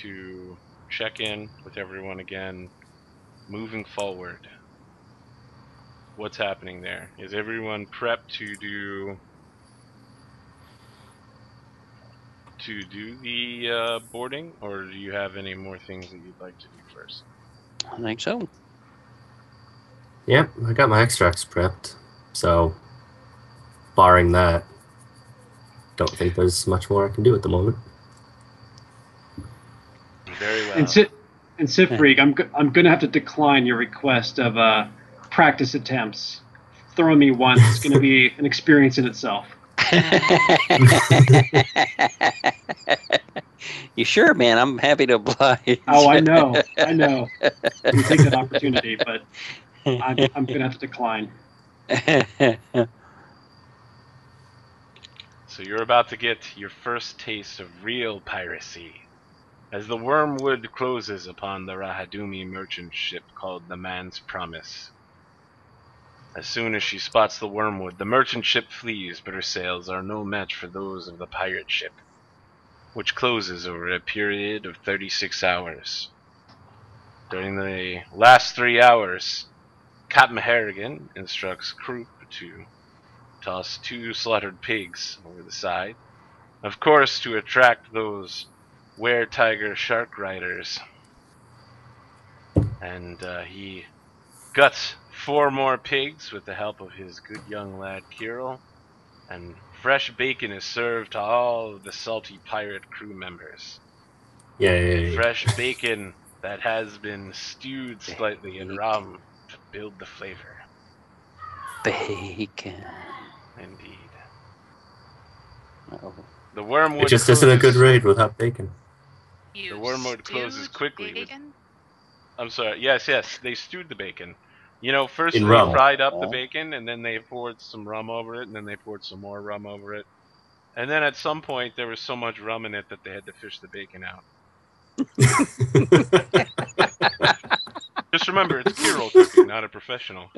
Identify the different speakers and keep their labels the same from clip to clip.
Speaker 1: to check in with everyone again. Moving forward, what's happening there? Is everyone prepped to do the boarding, or do you have any more things that you'd like to do first?
Speaker 2: I think so.
Speaker 3: Yep, I got my extracts prepped, so barring that, don't think there's much more I can do at the moment.
Speaker 1: Very well.
Speaker 4: And Sifreak, I'm gonna have to decline your request of practice attempts. Throwing me once is gonna be an experience in itself.
Speaker 2: You sure, man? I'm happy to oblige.
Speaker 4: Oh, I know. You take that opportunity, but I'm gonna have to decline.
Speaker 1: So you're about to get your first taste of real piracy. As the wormwood closes upon the Rahadumi merchant ship called the Man's Promise. As soon as she spots the wormwood, the merchant ship flees, but her sails are no match for those of the pirate ship, which closes over a period of 36 hours. During the last 3 hours, Captain Harrigan instructs Croup to toss 2 slaughtered pigs over the side, of course to attract those were-tiger shark riders. And he guts 4 more pigs with the help of his good young lad Kirill, and fresh bacon is served to all of the salty pirate crew members.
Speaker 3: Yay.
Speaker 1: Fresh bacon that has been stewed slightly in rum to build the flavor.
Speaker 2: Bacon.
Speaker 1: Indeed.
Speaker 2: Oh.
Speaker 1: The wormwood
Speaker 3: It just
Speaker 1: closes,
Speaker 3: isn't a good raid without bacon.
Speaker 1: The wormwood closes quickly.
Speaker 5: Bacon?
Speaker 1: I'm sorry. Yes, they stewed the bacon. You know, first
Speaker 3: In
Speaker 1: they
Speaker 3: rum.
Speaker 1: fried up the bacon, and then they poured some rum over it, and then they poured some more rum over it. And then at some point, there was so much rum in it that they had to fish the bacon out. Just remember, it's Kirill cooking, not a professional.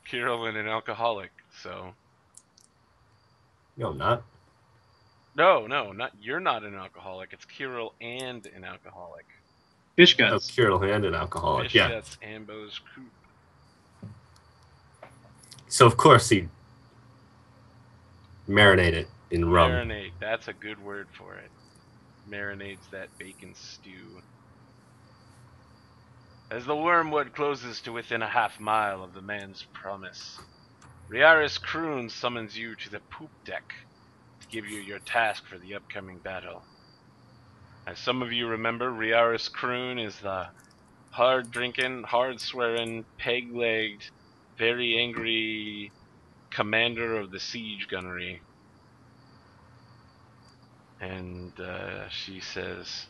Speaker 1: Kirill and an alcoholic, so...
Speaker 3: No, I'm not.
Speaker 1: No, not you're not an alcoholic. It's Kirill and an alcoholic.
Speaker 4: Fish
Speaker 3: Oh,
Speaker 4: guts.
Speaker 3: Kirill and an alcoholic,
Speaker 1: Fish
Speaker 3: yeah.
Speaker 1: guts, Ambo's Coop.
Speaker 3: So of course he marinate it in rum.
Speaker 1: Marinate, that's a good word for it. Marinades that bacon stew. As the wormwood closes to within a half-mile of the Man's Promise, Riaris Kroon summons you to the poop deck to give you your task for the upcoming battle. As some of you remember, Riaris Kroon is the hard-drinking, hard-swearing, peg-legged, very angry commander of the siege gunnery. And she says,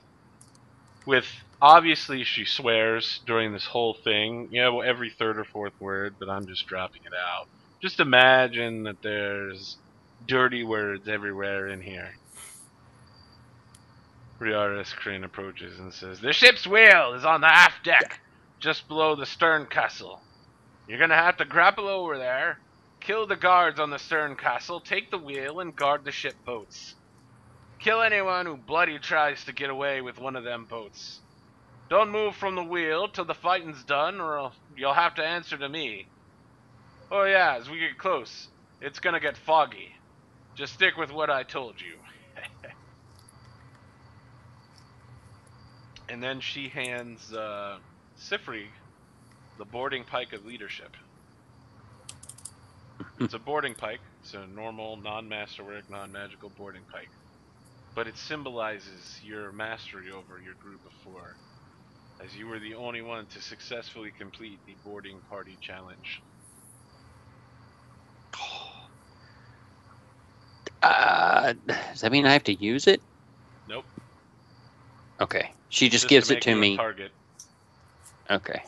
Speaker 1: obviously she swears during this whole thing, well, every third or fourth word, but I'm just dropping it out. Just imagine that there's dirty words everywhere in here. Riaris Crane approaches and says, "The ship's wheel is on the aft deck, just below the stern castle. You're gonna have to grapple over there, kill the guards on the stern castle, take the wheel, and guard the ship boats. Kill anyone who bloody tries to get away with one of them boats. Don't move from the wheel till the fighting's done, or you'll have to answer to me. Oh yeah, as we get close, it's gonna get foggy. Just stick with what I told you." And then she hands Sifri the boarding pike of leadership. It's a boarding pike. It's a normal, non-masterwork, non-magical boarding pike. But it symbolizes your mastery over your group of 4, as you were the only one to successfully complete the boarding party challenge.
Speaker 2: Does that mean I have to use it?
Speaker 1: Nope.
Speaker 2: Okay. She just gives it to me.
Speaker 1: Target.
Speaker 2: Okay.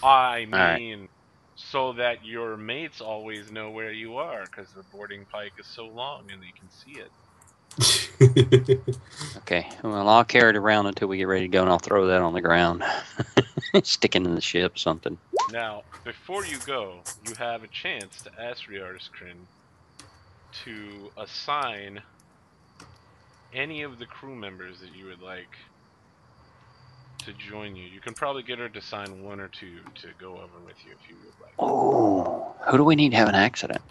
Speaker 1: I mean, so that your mates always know where you are, because the boarding pike is so long and they can see it.
Speaker 2: Okay. Well, I'll carry it around until we get ready to go, and I'll throw that on the ground. Sticking in the ship, something.
Speaker 1: Now, before you go, you have a chance to ask Riaris Kryn to assign any of the crew members that you would like to join you. You can probably get her to sign 1 or 2 to go over with you if you would like.
Speaker 2: Oh, who do we need to have an accident?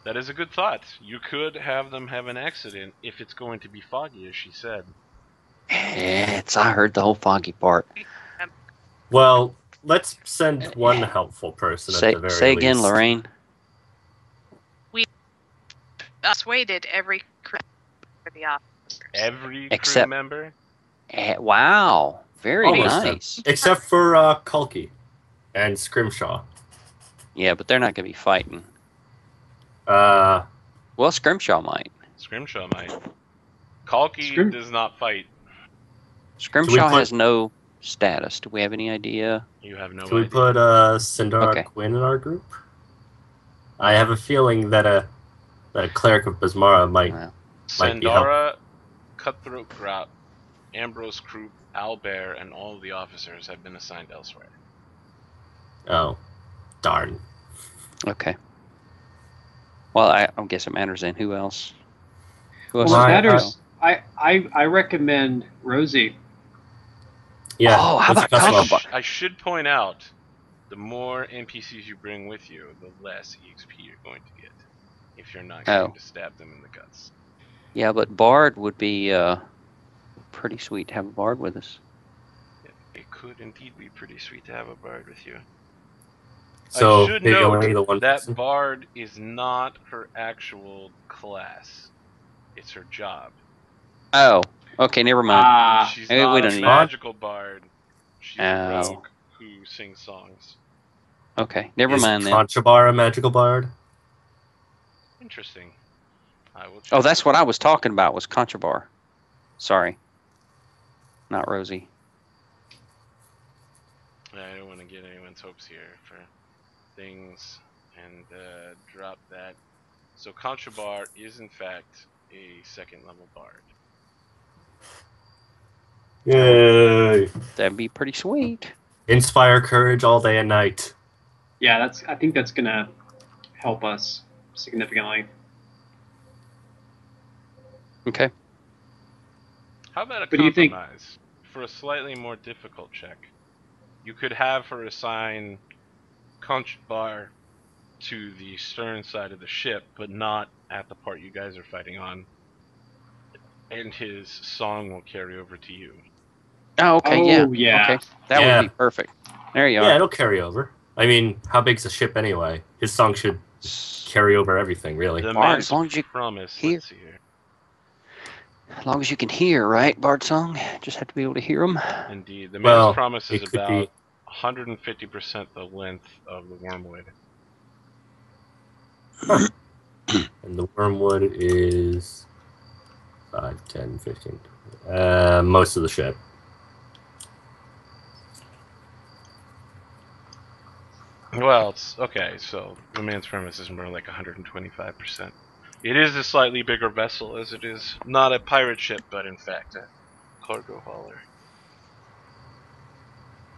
Speaker 1: That is a good thought. You could have them have an accident if it's going to be foggy, as she said.
Speaker 2: I heard the whole foggy part.
Speaker 3: Well, let's send one helpful person at the very
Speaker 2: Say again,
Speaker 3: least.
Speaker 2: Lorraine.
Speaker 5: We persuaded every crew for the officers.
Speaker 1: Every crew
Speaker 2: Except-
Speaker 1: member?
Speaker 2: Wow, very
Speaker 3: Almost
Speaker 2: nice.
Speaker 3: Except for Kulki and Scrimshaw.
Speaker 2: Yeah, but they're not going to be fighting.
Speaker 3: Uh,
Speaker 2: Well, Scrimshaw might.
Speaker 1: Scrimshaw might. Kalki
Speaker 4: Scrim-
Speaker 1: does not fight.
Speaker 2: Scrimshaw
Speaker 3: put-
Speaker 2: has no status. Do we have any idea?
Speaker 1: You have no
Speaker 3: can we
Speaker 1: idea.
Speaker 3: put Sindara
Speaker 2: Okay.
Speaker 3: Quinn in our group? I have a feeling that a cleric of Bismara might
Speaker 2: Wow.
Speaker 3: might be
Speaker 1: Sandara, Cutthroat Grop, Ambrose Krupp, Albert, and all of the officers have been assigned elsewhere.
Speaker 3: Oh, darn.
Speaker 2: Okay. Well, I guess it matters then. Who else? Who else?
Speaker 4: Well,
Speaker 3: Well,
Speaker 4: it
Speaker 3: I-
Speaker 4: matters. I recommend Rosie.
Speaker 3: Yeah.
Speaker 2: Oh, how
Speaker 3: let's
Speaker 2: about
Speaker 3: cuss
Speaker 2: Contra
Speaker 3: up.
Speaker 2: Bar?
Speaker 1: I should point out, the more NPCs you bring with you, the less EXP you're going to get. If you're not going
Speaker 2: Oh.
Speaker 1: to stab them in the guts.
Speaker 2: Yeah, but Bard would be pretty sweet to have a Bard with us.
Speaker 1: It could indeed be pretty sweet to have a bard with you.
Speaker 3: So
Speaker 1: I should
Speaker 3: maybe
Speaker 1: note
Speaker 3: only the one
Speaker 1: that
Speaker 3: person?
Speaker 1: bard is not her actual class. It's her job.
Speaker 2: Oh, okay, never mind.
Speaker 1: She's
Speaker 2: Maybe we
Speaker 1: not
Speaker 2: don't
Speaker 1: a
Speaker 2: need-
Speaker 1: magical bard. She's a
Speaker 2: Oh.
Speaker 1: rogue who sings songs.
Speaker 2: Okay, never
Speaker 3: Is
Speaker 2: mind then.
Speaker 3: Conchabar a magical bard?
Speaker 1: Interesting. I will check
Speaker 2: Oh, that's
Speaker 1: that.
Speaker 2: what I was talking about, was Contrabar. Sorry. Not Rosie.
Speaker 1: I don't want to get anyone's hopes here for things and drop that. So Conchabar is in fact a 2nd level bard.
Speaker 3: Yay!
Speaker 2: That'd be pretty sweet.
Speaker 3: Inspire courage all day and night.
Speaker 4: Yeah, I think that's gonna help us significantly.
Speaker 2: Okay.
Speaker 1: How about a
Speaker 4: What do you think?
Speaker 1: compromise? For a slightly more difficult check, you could have her assign Conchabar to the stern side of the ship, but not at the part you guys are fighting on. And his song will carry over to you.
Speaker 2: Oh, okay,
Speaker 4: Oh,
Speaker 2: yeah.
Speaker 4: yeah.
Speaker 2: Okay, that
Speaker 3: Yeah.
Speaker 2: would be perfect. There you
Speaker 3: Yeah,
Speaker 2: are.
Speaker 3: it'll carry over. I mean, how big's the ship anyway? His song should carry over everything, really.
Speaker 1: The
Speaker 2: Bard,
Speaker 1: man's
Speaker 2: as long as you
Speaker 1: promise.
Speaker 2: hear-
Speaker 1: Let's see here.
Speaker 2: As long as you can hear, right, Bard song? Just have to be able to hear them.
Speaker 1: Indeed, the man's
Speaker 3: Well,
Speaker 1: promise is
Speaker 3: it could
Speaker 1: about
Speaker 3: be-
Speaker 1: 150% the length of the wormwood.
Speaker 3: And the wormwood is 5, 10, 15. Most of the ship.
Speaker 1: Well, it's okay. So the man's premise is more like 125%. It is a slightly bigger vessel, as it is not a pirate ship, but in fact a cargo hauler.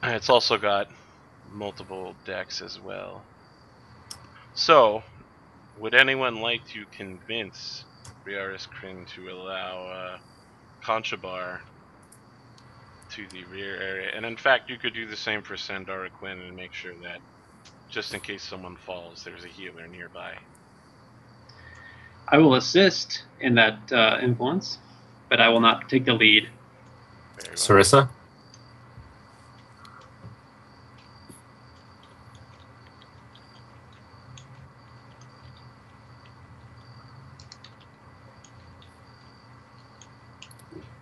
Speaker 1: And it's also got multiple decks as well. So, would anyone like to convince Riaris Kryn to allow Conchabar to the rear area? And in fact, you could do the same for Sandara Quinn and make sure that, just in case someone falls, there's a healer nearby.
Speaker 4: I will assist in that influence, but I will not take the lead.
Speaker 1: Very well.
Speaker 3: Sarissa?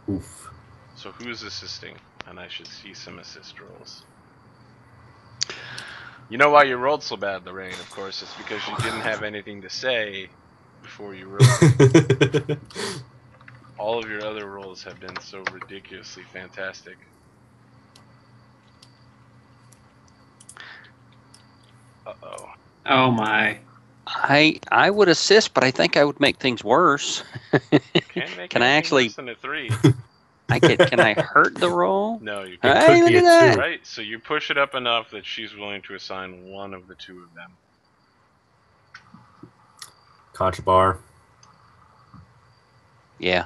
Speaker 3: Oof.
Speaker 1: So who's assisting? And I should see some assist rolls. You know why you rolled so bad, Lorraine, of course. It's because you didn't have anything to say before you rolled. All of your other rolls have been so ridiculously fantastic. Uh-oh.
Speaker 4: Oh my.
Speaker 2: I would assist, but I think I would make things worse.
Speaker 1: Can't make
Speaker 2: Can I
Speaker 1: anything
Speaker 2: actually-
Speaker 1: worse than a 3.
Speaker 2: Can I hurt the roll?
Speaker 1: No, you
Speaker 3: It
Speaker 1: can't.
Speaker 2: Hey,
Speaker 3: could
Speaker 2: look
Speaker 3: be
Speaker 2: at
Speaker 3: a
Speaker 2: that.
Speaker 3: 2.
Speaker 1: Right, so you push it up enough that she's willing to assign one of the 2 of them.
Speaker 3: Conchabar.
Speaker 2: Yeah,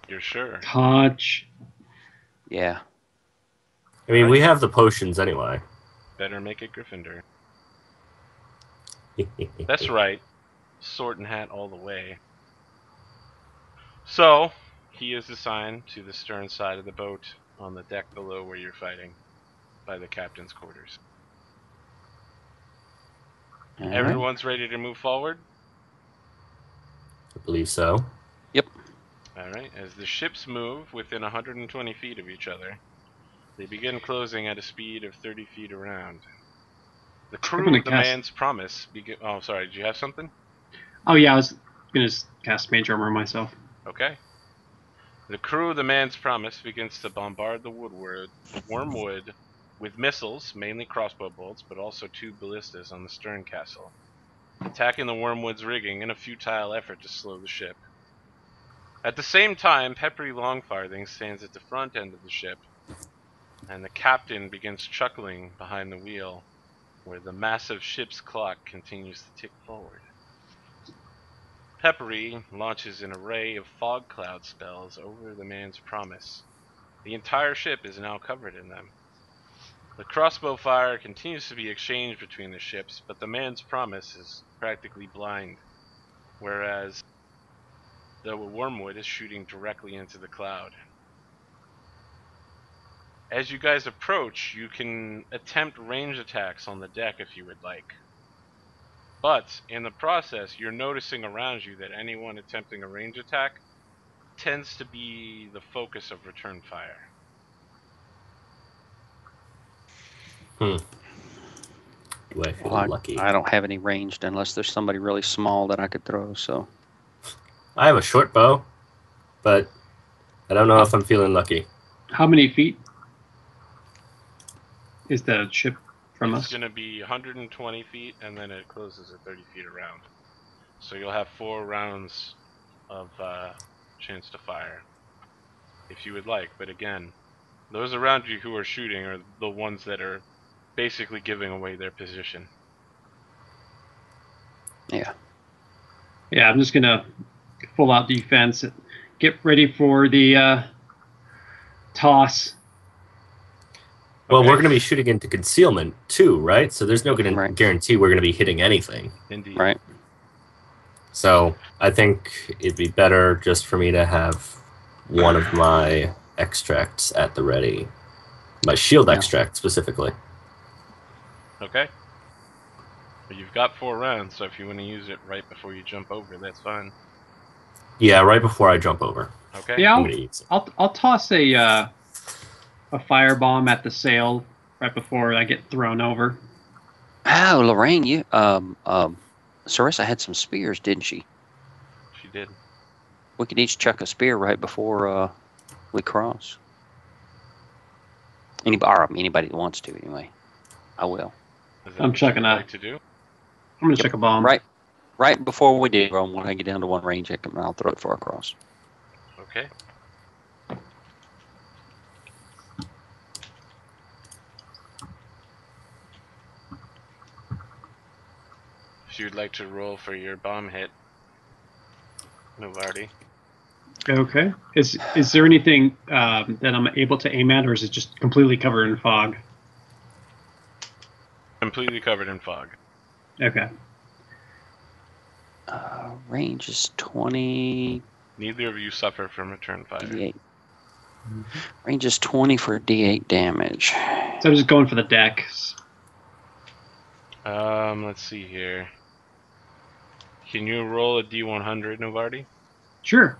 Speaker 1: You're sure?
Speaker 4: Touch.
Speaker 2: Yeah.
Speaker 3: I mean,
Speaker 1: Right.
Speaker 3: we have the potions anyway.
Speaker 1: Better make it Gryffindor. That's right. Sword and hat all the way. So, he is assigned to the stern side of the boat on the deck below where you're fighting, by the captain's quarters.
Speaker 2: All right.
Speaker 1: Everyone's ready to move forward?
Speaker 3: I believe so.
Speaker 1: Alright, as the ships move within 120 feet of each other, they begin closing at a speed of 30 feet around. The crew
Speaker 4: gonna
Speaker 1: of the
Speaker 4: cast-
Speaker 1: Man's Promise begin. Oh, sorry, did you have something?
Speaker 4: Oh yeah, I was gonna cast Mage Armor myself.
Speaker 1: Okay. The crew of the Man's Promise begins to bombard the Wormwood with missiles, mainly crossbow bolts, but also 2 ballistas on the stern castle, attacking the Wormwood's rigging in a futile effort to slow the ship. At the same time, Peppery Longfarthing stands at the front end of the ship, and the captain begins chuckling behind the wheel, where the massive ship's clock continues to tick forward. Peppery launches an array of fog cloud spells over the Man's Promise. The entire ship is now covered in them. The crossbow fire continues to be exchanged between the ships, but the Man's Promise is practically blind, whereas the Wormwood is shooting directly into the cloud. As you guys approach, you can attempt range attacks on the deck if you would like. But in the process, you're noticing around you that anyone attempting a range attack tends to be the focus of return fire.
Speaker 3: Do I feel
Speaker 2: Well,
Speaker 3: lucky?
Speaker 2: I don't have any ranged unless there's somebody really small that I could throw. So
Speaker 3: I have a short bow, but I don't know if I'm feeling lucky.
Speaker 4: How many feet is the ship from
Speaker 1: It's
Speaker 4: us?
Speaker 1: going to be 120 feet, and then it closes at 30 feet around. So you'll have 4 rounds of chance to fire, if you would like. But again, those around you who are shooting are the ones that are basically giving away their position.
Speaker 2: yeah.
Speaker 4: Yeah, I'm just gonna full out defense. Get ready for the toss.
Speaker 3: Well,
Speaker 1: Okay.
Speaker 3: we're going to be shooting into concealment too, right? So there's no
Speaker 2: Right.
Speaker 3: guarantee we're going to be hitting anything.
Speaker 1: Indeed.
Speaker 2: Right.
Speaker 3: So I think it'd be better just for me to have one of my extracts at the ready. My shield
Speaker 2: Yeah.
Speaker 3: extract specifically.
Speaker 1: Okay. But you've got 4 rounds, so if you want to use it right before you jump over, that's fine.
Speaker 3: Yeah, right before I jump over.
Speaker 1: Okay.
Speaker 4: Yeah,
Speaker 3: I'm going to use it.
Speaker 4: I'll toss a firebomb at the sail right before I get thrown over.
Speaker 2: Oh, Lorraine, you Sarissa had some spears, didn't she?
Speaker 1: She did.
Speaker 2: We could each chuck a spear right before we cross. Anybody that wants to, anyway. I will.
Speaker 1: Is that
Speaker 4: I'm
Speaker 1: what
Speaker 4: checking
Speaker 1: you'd
Speaker 4: out.
Speaker 1: like to do?
Speaker 4: I'm gonna check a bomb.
Speaker 2: Right before we do, when I get down to one range, I'll throw it far across.
Speaker 1: Okay. If you'd like to roll for your bomb hit, Novardi.
Speaker 4: Okay. Is there anything that I'm able to aim at, or is it just completely covered in fog?
Speaker 1: Completely covered in fog.
Speaker 4: Okay.
Speaker 2: Range is 20
Speaker 1: Neither of you suffer from return fire.
Speaker 2: D8. Range is 20 for D8 damage.
Speaker 4: So I'm just going for the deck.
Speaker 1: Let's see here. Can you roll a D100, Novardi?
Speaker 4: Sure.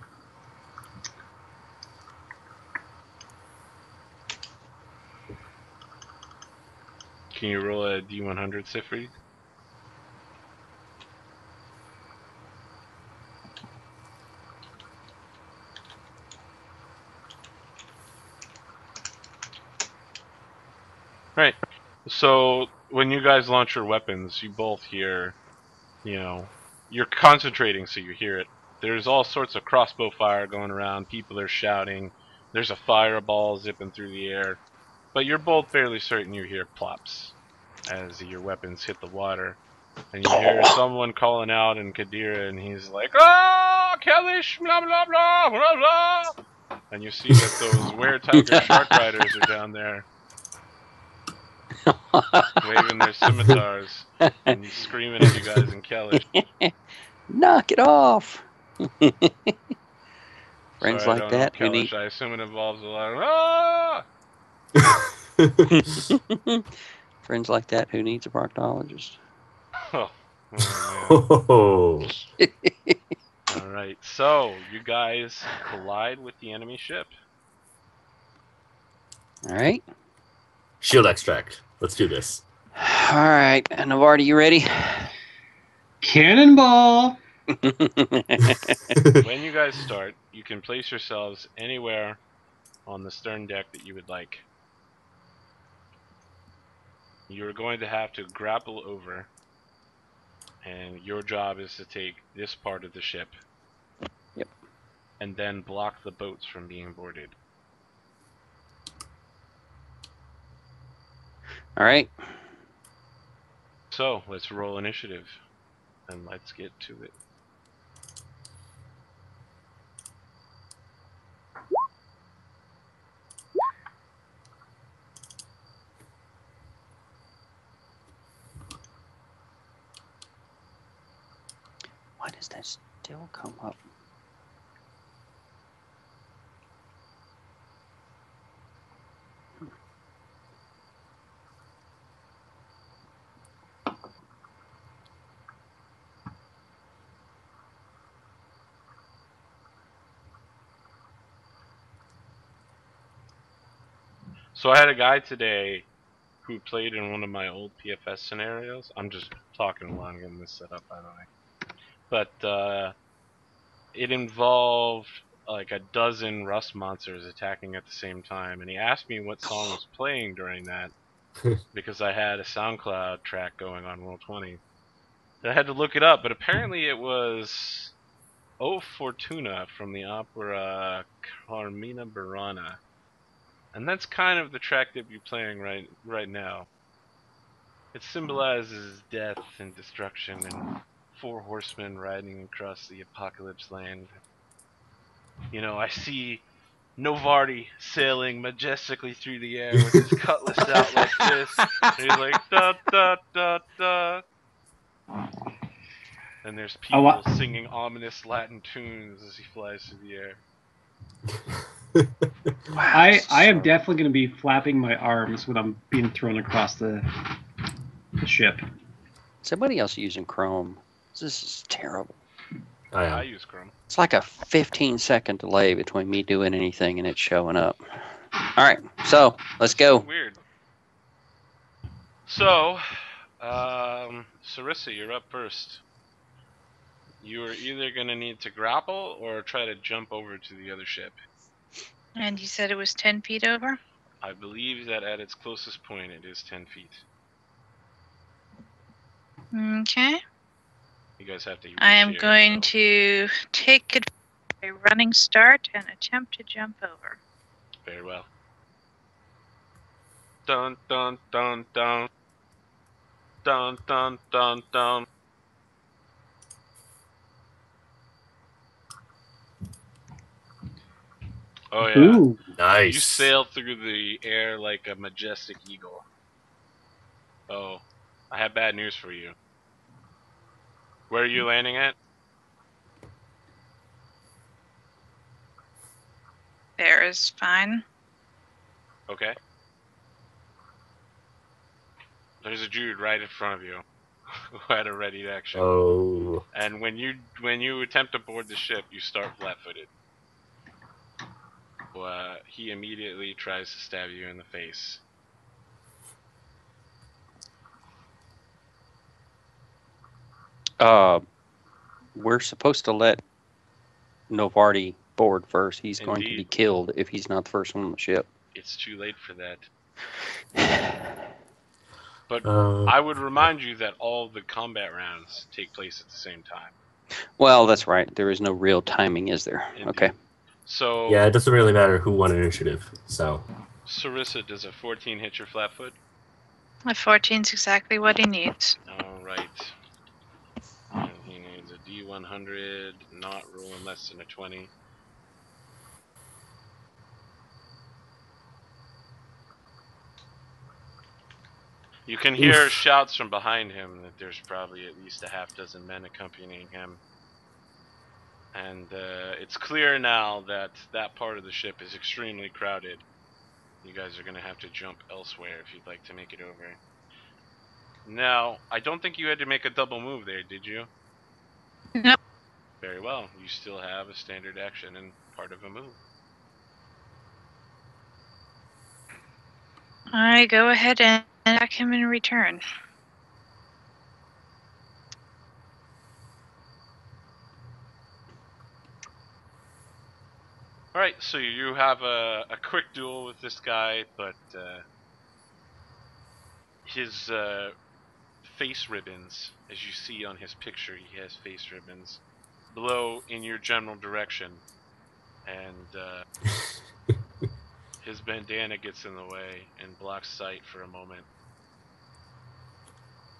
Speaker 1: Can you roll a D100, Siegfried? Right. So when you guys launch your weapons, you both hear, you're concentrating so you hear it. There's all sorts of crossbow fire going around. People are shouting. There's a fireball zipping through the air. But you're both fairly certain you hear plops as your weapons hit the water. And you hear someone calling out in Kadira, and he's like, "Ah, Kalish, blah, blah, blah, blah, blah." And you see that those were-tiger shark riders are down there waving their scimitars and screaming at you guys in Kellish.
Speaker 2: Knock it off. Friends
Speaker 1: Sorry, I
Speaker 2: like
Speaker 1: don't know
Speaker 2: that who need
Speaker 1: Kellish. I assume it involves a lot of ah!
Speaker 2: friends like that who needs a proctologist.
Speaker 1: Oh, man.
Speaker 3: Oh.
Speaker 1: All right, so you guys collide with the enemy ship.
Speaker 2: All right.
Speaker 3: Shield extract. Let's do this.
Speaker 2: All right. Navardi, you ready?
Speaker 4: Cannonball!
Speaker 1: When you guys start, you can place yourselves anywhere on the stern deck that you would like. You're going to have to grapple over, and your job is to take this part of the ship.
Speaker 2: Yep.
Speaker 1: And then block the boats from being boarded.
Speaker 2: All right.
Speaker 1: So, let's roll initiative, and let's get to it.
Speaker 2: Why does that still come up?
Speaker 1: So I had a guy today who played in one of my old PFS scenarios. I'm just talking while I'm getting this set up, by the way. But it involved like a dozen rust monsters attacking at the same time, and he asked me what song was playing during that because I had a SoundCloud track going on Roll20. I had to look it up, but apparently it was O Fortuna from the opera Carmina Burana. And that's kind of the track that you're playing right now. It symbolizes death and destruction and 4 horsemen riding across the apocalypse land. You know, I see Novardi sailing majestically through the air with his cutlass out like this. And he's like, da da da da. And there's people singing ominous Latin tunes as he flies through the air.
Speaker 4: I am definitely going to be flapping my arms when I'm being thrown across the ship.
Speaker 2: Somebody else using Chrome. This is terrible.
Speaker 1: I use Chrome.
Speaker 2: It's like a 15-second delay between me doing anything and it showing up. All right, so let's go.
Speaker 1: Weird. So, Sarissa, you're up first. You are either going to need to grapple or try to jump over to the other ship.
Speaker 5: And you said it was 10 feet over?
Speaker 1: I believe that at its closest point it is 10 feet.
Speaker 5: Okay.
Speaker 1: You guys have to reach
Speaker 5: I am
Speaker 1: here,
Speaker 5: going
Speaker 1: so.
Speaker 5: to take a running start and attempt to jump over.
Speaker 1: Very well. Dun dun dun dun. Dun dun dun dun. Oh yeah.
Speaker 4: Ooh.
Speaker 3: Nice.
Speaker 1: You sail through the air like a majestic eagle. Oh, I have bad news for you. Where are you landing at?
Speaker 5: There is fine.
Speaker 1: Okay. There's a dude right in front of you who had a ready action.
Speaker 3: Oh.
Speaker 1: And when you attempt to board the ship, you start flat-footed. He immediately tries to stab you in the face.
Speaker 2: We're supposed to let Novardi board first. He's going to be
Speaker 1: Indeed.
Speaker 2: killed if he's not the first one on the ship.
Speaker 1: It's too late for that. But I would remind you that all the combat rounds take place at the same time.
Speaker 2: Well, that's right. There is no real timing, is there?
Speaker 1: Indeed.
Speaker 2: Okay.
Speaker 1: So
Speaker 3: Yeah, it doesn't really matter who won initiative. So.
Speaker 1: Sarissa, does a 14 hit your flat foot?
Speaker 5: A 14's exactly what he needs.
Speaker 1: All right. And he needs a D100, not rolling less than a 20. You can hear shouts from behind him that there's probably at least a half dozen men accompanying him. And it's clear now that that part of the ship is extremely crowded. You guys are going to have to jump elsewhere if you'd like to make it over. Now, I don't think you had to make a double move there, did you?
Speaker 5: No.
Speaker 1: Very well. You still have a standard action and part of a move.
Speaker 5: I go ahead and attack him in return.
Speaker 1: Alright, so you have a quick duel with this guy, but his face ribbons, as you see on his picture, he has face ribbons, blow in your general direction, and his bandana gets in the way and blocks sight for a moment.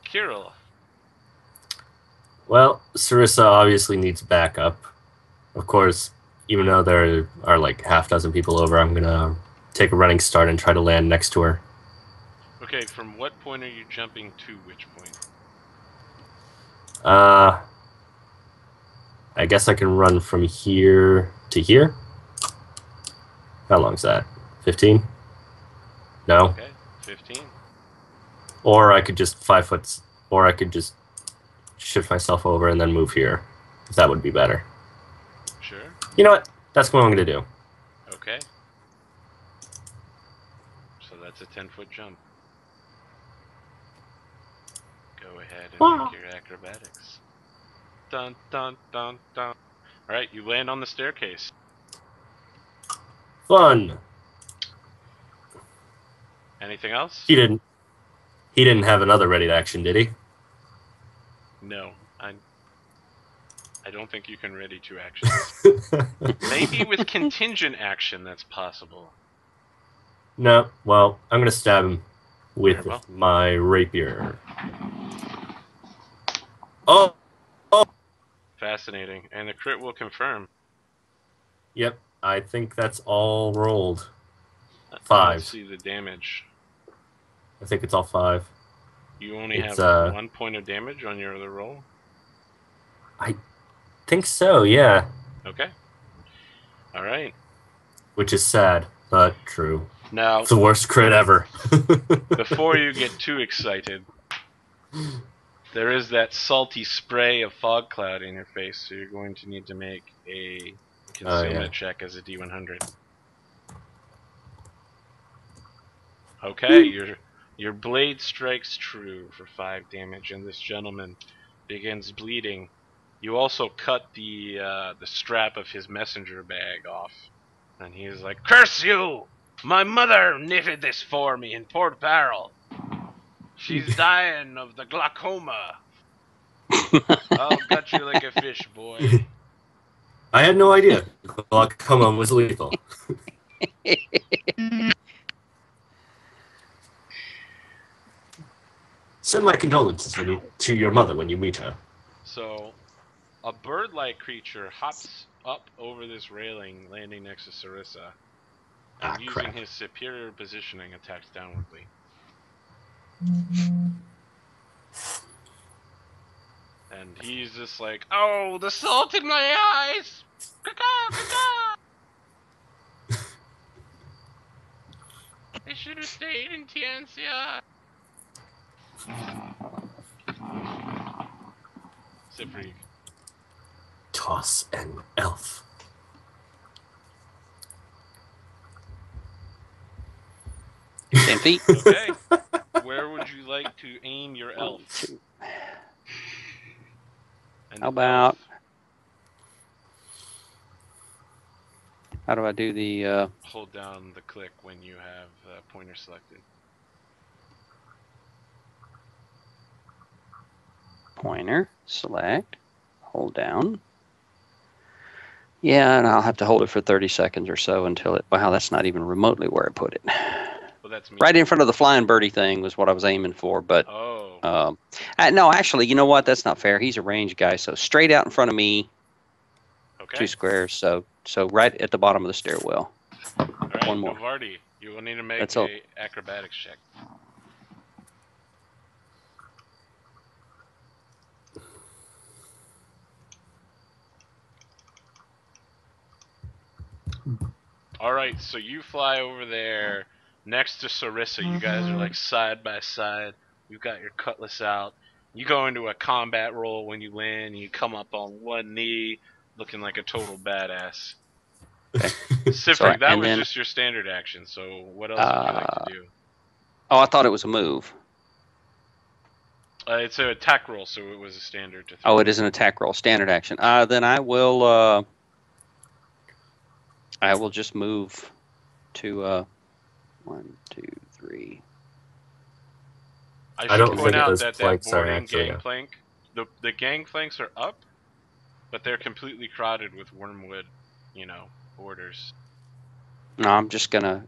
Speaker 1: Kirill.
Speaker 3: Well, Sarissa obviously needs backup. Of course, even though there are like half dozen people over, I'm gonna take a running start and try to land next to her.
Speaker 1: Okay, from what point are you jumping to which point?
Speaker 3: I guess I can run from here to here. How long's that? 15? No.
Speaker 1: Okay, 15.
Speaker 3: Or I could just 5 foot, or I could just shift myself over and then move here. If that would be better.
Speaker 1: Sure.
Speaker 3: You know what? That's what I'm gonna do.
Speaker 1: Okay. So that's a 10-foot jump. Go ahead and make your acrobatics. Dun dun dun dun. Alright, you land on the staircase.
Speaker 3: Fun.
Speaker 1: Anything else?
Speaker 3: He didn't have another ready action, did he?
Speaker 1: No. I don't think you can ready 2 actions. Maybe with contingent action that's possible.
Speaker 3: No. Well, I'm gonna stab him with
Speaker 1: Very well.
Speaker 3: my rapier. Oh.
Speaker 1: Fascinating. And the crit will confirm.
Speaker 3: Yep. I think that's all rolled.
Speaker 1: Let's
Speaker 3: 5.
Speaker 1: see the damage.
Speaker 3: I think it's all 5.
Speaker 1: You only
Speaker 3: It's,
Speaker 1: have 1 point of damage on your other roll?
Speaker 3: I think so, yeah.
Speaker 1: Okay. Alright.
Speaker 3: Which is sad, but true.
Speaker 1: Now,
Speaker 3: It's the worst crit ever.
Speaker 1: before you get too excited, there is that salty spray of fog cloud in your face, so you're going to need to make a concealment check as a D100. Okay, your blade strikes true for 5 damage, and this gentleman begins bleeding. You also cut the strap of his messenger bag off, and he is like, "Curse you! My mother knitted this for me in Port Barrel. She's dying of the glaucoma. I'll gut you like a fish, boy."
Speaker 3: I had no idea glaucoma was lethal. Send my condolences to your mother when you meet her.
Speaker 1: So, a bird-like creature hops up over this railing, landing next to Sarissa, and using
Speaker 3: Crap.
Speaker 1: his superior positioning, attacks downwardly. And he's just like, "Oh, the salt in my eyes! Caca, caca! I should have stayed in Tiancia." Sifrig.
Speaker 3: Toss an elf.
Speaker 2: 10 feet.
Speaker 1: Okay. Where would you like to aim your elf? And
Speaker 2: How about... How do I do the...
Speaker 1: hold down the click when you have the pointer selected.
Speaker 2: Pointer, select, hold down. Yeah, and I'll have to hold it for 30 seconds or so until it... Wow, that's not even remotely where I put it.
Speaker 1: Well, that's me.
Speaker 2: Right in front of the flying birdie thing was what I was aiming for, but...
Speaker 1: Oh.
Speaker 2: No, actually, you know what? That's not fair. He's a ranged guy, so straight out in front of me,
Speaker 1: Okay.
Speaker 2: 2 squares, so right at the bottom of the stairwell.
Speaker 1: All right,
Speaker 2: one more.
Speaker 1: Novardi, you will need to make
Speaker 2: That's all.
Speaker 1: a acrobatics check. All right, so you fly over there next to Sarissa. You guys are like side by side. You've got your cutlass out. You go into a combat roll when you land. You come up on one knee, looking like a total badass. Sifrig, that
Speaker 2: and
Speaker 1: was
Speaker 2: then,
Speaker 1: just your standard action. So what else would you like to do?
Speaker 2: oh, I thought it was a move.
Speaker 1: It's an attack roll, so it was a standard to throw.
Speaker 2: Oh, it is an attack roll, standard action. Then I will just move to 1, 2, 3.
Speaker 1: I
Speaker 3: I
Speaker 1: should
Speaker 3: don't
Speaker 1: point
Speaker 3: think
Speaker 1: out
Speaker 3: those
Speaker 1: that
Speaker 3: flanks are
Speaker 1: boarding
Speaker 3: actually.
Speaker 1: gangplank, the gangplanks are up, but they're completely crowded with wormwood, borders.
Speaker 2: No, I'm just gonna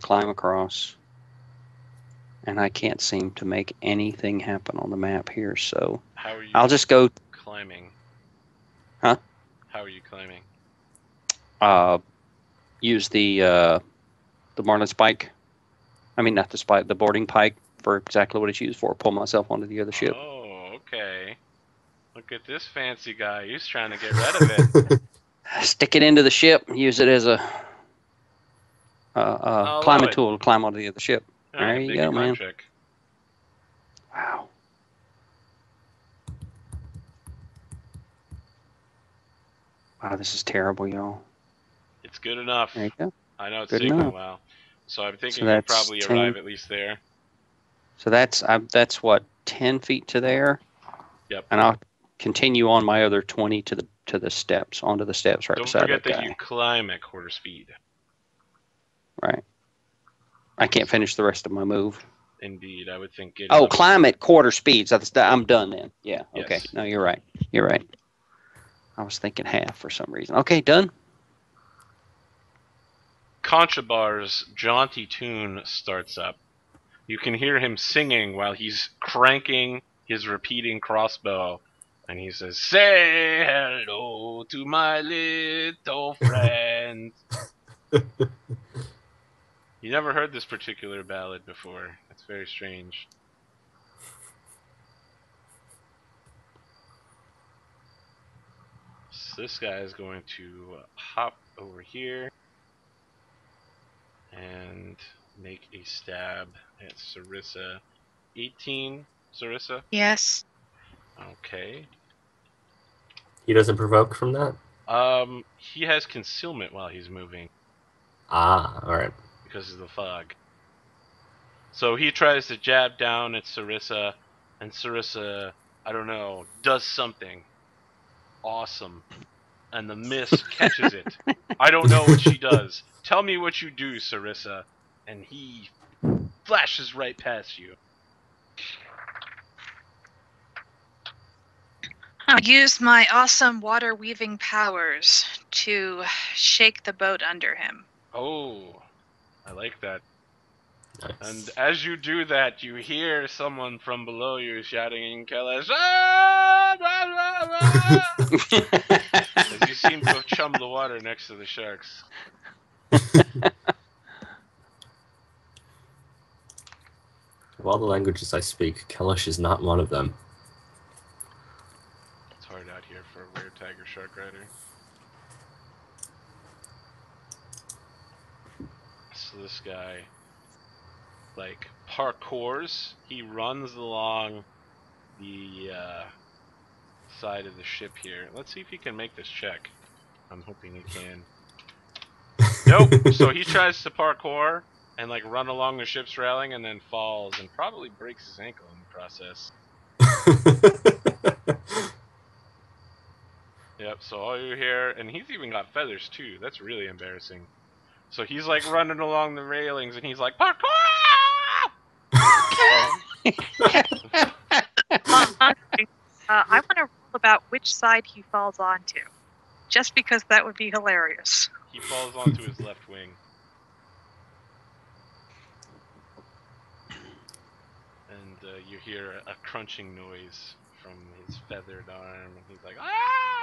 Speaker 2: climb across, and I can't seem to make anything happen on the map here. So
Speaker 1: How are you
Speaker 2: I'll just go.
Speaker 1: climbing?
Speaker 2: Huh?
Speaker 1: How are you climbing?
Speaker 2: Use the marlin spike. I mean, not the spike, the boarding pike for exactly what it's used for. Pull myself onto the other ship.
Speaker 1: Oh, okay. Look at this fancy guy. He's trying to get rid of it.
Speaker 2: Stick it into the ship. Use it as a
Speaker 1: I'll allow
Speaker 2: climbing
Speaker 1: it.
Speaker 2: tool to climb onto the other ship.
Speaker 1: All right,
Speaker 2: There you
Speaker 1: make
Speaker 2: go,
Speaker 1: a climb
Speaker 2: man.
Speaker 1: check.
Speaker 2: Wow. Wow, this is terrible, y'all.
Speaker 1: It's good enough.
Speaker 2: There you go.
Speaker 1: I know it's
Speaker 2: Good
Speaker 1: taking a
Speaker 2: enough.
Speaker 1: while. So I'm thinking
Speaker 2: So
Speaker 1: you'll
Speaker 2: that's
Speaker 1: probably
Speaker 2: 10.
Speaker 1: arrive at least there.
Speaker 2: So that's what, 10 feet to there,
Speaker 1: Yep.
Speaker 2: and I'll continue on my other 20 to the steps, onto the steps right
Speaker 1: Don't
Speaker 2: beside
Speaker 1: forget
Speaker 2: that
Speaker 1: that
Speaker 2: guy.
Speaker 1: you climb at quarter speed.
Speaker 2: Right. I can't finish the rest of my move.
Speaker 1: Indeed, I would think getting
Speaker 2: Oh,
Speaker 1: up
Speaker 2: climb
Speaker 1: there.
Speaker 2: at quarter speed. So I'm done then. Yeah. Okay.
Speaker 1: Yes.
Speaker 2: No, you're right. You're right. I was thinking half for some reason. Okay, done.
Speaker 1: Conchabar's jaunty tune starts up. You can hear him singing while he's cranking his repeating crossbow. And he says, "Say hello to my little friend." You never heard this particular ballad before. It's very strange. So this guy is going to hop over here and make a stab at Sarissa. 18, Sarissa?
Speaker 5: Yes.
Speaker 1: Okay.
Speaker 3: He doesn't provoke from that?
Speaker 1: He has concealment while he's moving
Speaker 3: Ah, alright.
Speaker 1: because of the fog. So he tries to jab down at Sarissa, and Sarissa, I don't know, does something awesome. And the mist catches it. I don't know what she does. Tell me what you do, Sarissa. And he flashes right past you.
Speaker 5: I'll use my awesome water weaving powers to shake the boat under him.
Speaker 1: Oh, I like that.
Speaker 3: Nice.
Speaker 1: And as you do that, you hear someone from below you shouting in Kalash, "Ah, blah, blah, blah," as you seem to have chummed the water next to the sharks.
Speaker 3: Of all the languages I speak, Kelish is not one of them.
Speaker 1: It's hard out here for a weird tiger shark rider. So this guy, like, parkours. He runs along the side of the ship here. Let's see if he can make this check. I'm hoping he can. Nope. So he tries to parkour and like run along the ship's railing and then falls and probably breaks his ankle in the process. Yep, so all you hear, and he's even got feathers too. That's really embarrassing. So he's like running along the railings and he's like, "Parkour!"
Speaker 5: I want to rule about which side he falls onto, just because that would be hilarious.
Speaker 1: He falls onto his left wing. And you hear a crunching noise from his feathered arm, and he's like, "Ah!"